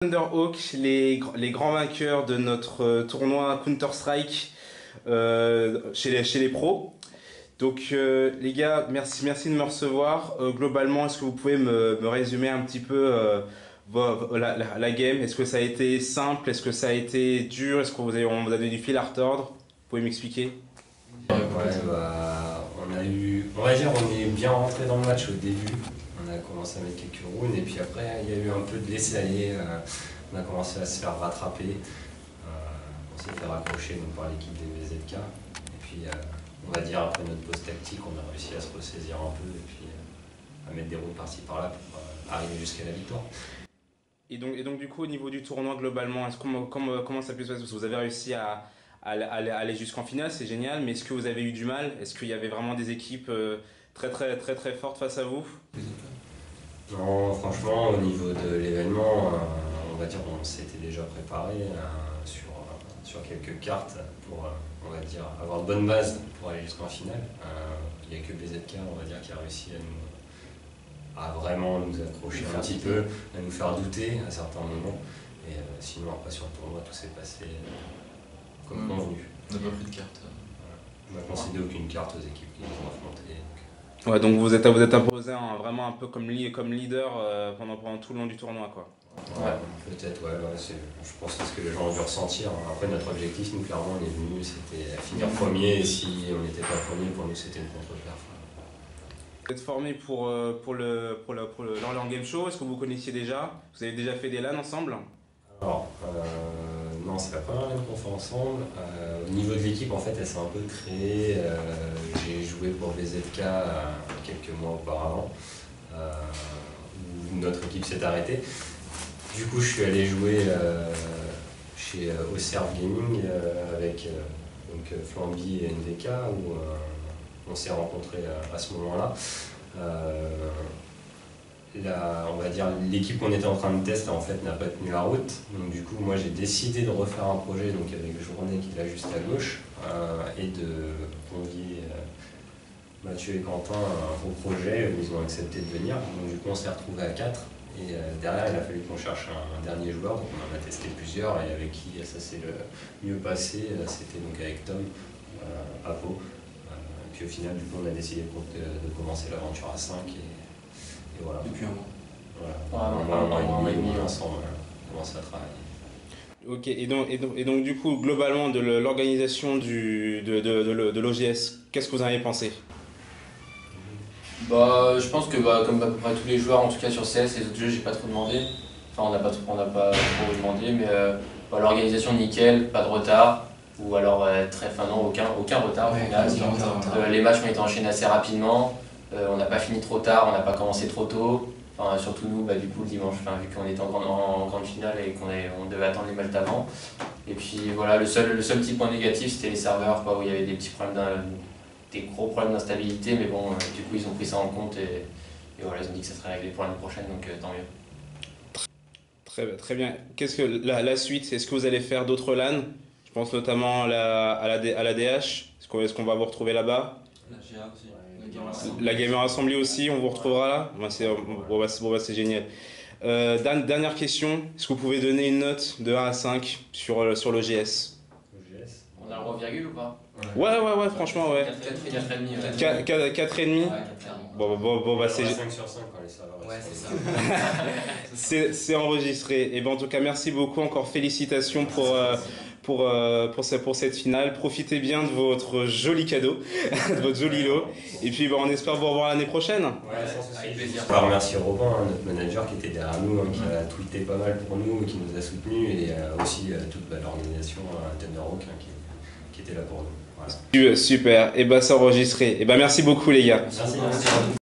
Thunderhawk, les grands vainqueurs de notre tournoi Counter-Strike chez les pros. Donc les gars, merci de me recevoir. Globalement, est-ce que vous pouvez me résumer un petit peu la game? Est-ce que ça a été simple? Est-ce que ça a été dur? Est-ce qu'on on vous a donné du fil à retordre? Vous pouvez m'expliquer? Ouais, on va dire, on est bien rentré dans le match au début. On a commencé à mettre quelques rounds et puis après il y a eu un peu de laisser-aller. On a commencé à se faire rattraper. On s'est fait raccrocher donc, par l'équipe des VZK. Et puis on va dire après notre pause tactique, on a réussi à se ressaisir un peu et puis à mettre des rounds par-ci par-là pour arriver jusqu'à la victoire. Et donc du coup au niveau du tournoi globalement, comment ça peut se passer? Parce que vous avez réussi à aller jusqu'en finale, c'est génial, mais est-ce que vous avez eu du mal? Est-ce qu'il y avait vraiment des équipes très fortes face à vous? Non, franchement, au niveau de l'événement, on va dire on s'était déjà préparé sur quelques cartes pour on va dire, avoir de bonnes bases pour aller jusqu'en finale. Il n'y a que BZK, on va dire, qui a réussi à vraiment nous accrocher un petit peu, à nous faire douter à certains moments. Et sinon, après sur le tournoi, tout s'est passé comme convenu. On n'a pas pris de carte. On n'a concédé aucune carte aux équipes qui nous ont affrontés. Ouais, donc vous êtes imposé vraiment un peu comme leader pendant tout le long du tournoi, quoi. Ouais, peut-être, ouais, je pense que c'est ce que les gens ont dû ressentir. Après, notre objectif, nous, clairement, on est venu, c'était finir premier, et si on n'était pas premier, pour nous, c'était une contre-perf. Vous êtes formé pour l'Orléans Game Show, est-ce que vous connaissiez déjà? Vous avez déjà fait des LAN ensemble? Alors, non, c'est la première LAN qu'on fait ensemble. Au niveau de l'équipe, en fait, elle s'est un peu créée. J'ai joué pour BZK quelques mois auparavant, où notre équipe s'est arrêtée. Du coup, je suis allé jouer chez Oserve Gaming avec Flamby et NVK, où on s'est rencontrés à ce moment-là. On va dire l'équipe qu'on était en train de tester en fait n'a pas tenu la route, donc du coup moi j'ai décidé de refaire un projet donc avec Journée qui est là juste à gauche et de convier Mathieu et Quentin au projet. Ils ont accepté de venir, donc du coup on s'est retrouvés à 4 et derrière il a fallu qu'on cherche un dernier joueur, donc on en a testé plusieurs et avec qui ça s'est le mieux passé, c'était donc avec Tom à Pau. Puis au final du coup on a décidé de commencer l'aventure à 5 et voilà. Depuis un mois. Voilà, un mois et demi ensemble, on commence à travailler. Ok, et donc du coup, globalement, de l'organisation de l'OGS, qu'est-ce que vous en avez pensé? Je pense que comme à peu près tous les joueurs, en tout cas sur CS, les autres jeux, j'ai pas trop demandé. Enfin, on n'a pas trop demandé, mais l'organisation nickel, pas de retard. Ou alors aucun retard au final. Les matchs ont été enchaînés assez rapidement. On n'a pas fini trop tard, on n'a pas commencé trop tôt. Enfin, surtout nous, du coup, le dimanche, vu qu'on était en grande finale et qu'on devait attendre les matchs d'avant. Et puis voilà, le seul petit point négatif, c'était les serveurs, où il y avait des petits problèmes, des gros problèmes d'instabilité. Mais bon, du coup, ils ont pris ça en compte et voilà, ils ont dit que ça serait réglé pour l'année prochaine, donc tant mieux. Très bien. Qu'est-ce que la suite? Est-ce que vous allez faire d'autres LAN? Je pense notamment à la DH. Est-ce qu'on va vous retrouver là-bas? La GA aussi. La Gamer Assembly aussi, on vous retrouvera là? C'est génial. Dernière question, est-ce que vous pouvez donner une note de 1 à 5 sur l'OGS? On a le droit virgule ou pas? Ouais, franchement, ouais. 4,5. 4,5? Bon, c'est 5 sur 5 quand les serveurs. Ouais, c'est ça. C'est enregistré. Et en tout cas, merci beaucoup. Encore félicitations pour cette finale. Profitez bien de votre joli cadeau, de votre joli lot. Et puis on espère vous revoir l'année prochaine. Ouais, sans souci. Avec plaisir. On va remercier Robin, notre manager qui était derrière nous, qui a tweeté pas mal pour nous, qui nous a soutenus, et aussi toute l'organisation Thunderhawk qui était là pour nous. Voilà. Super. Et c'est enregistré. Et merci beaucoup les gars. Merci.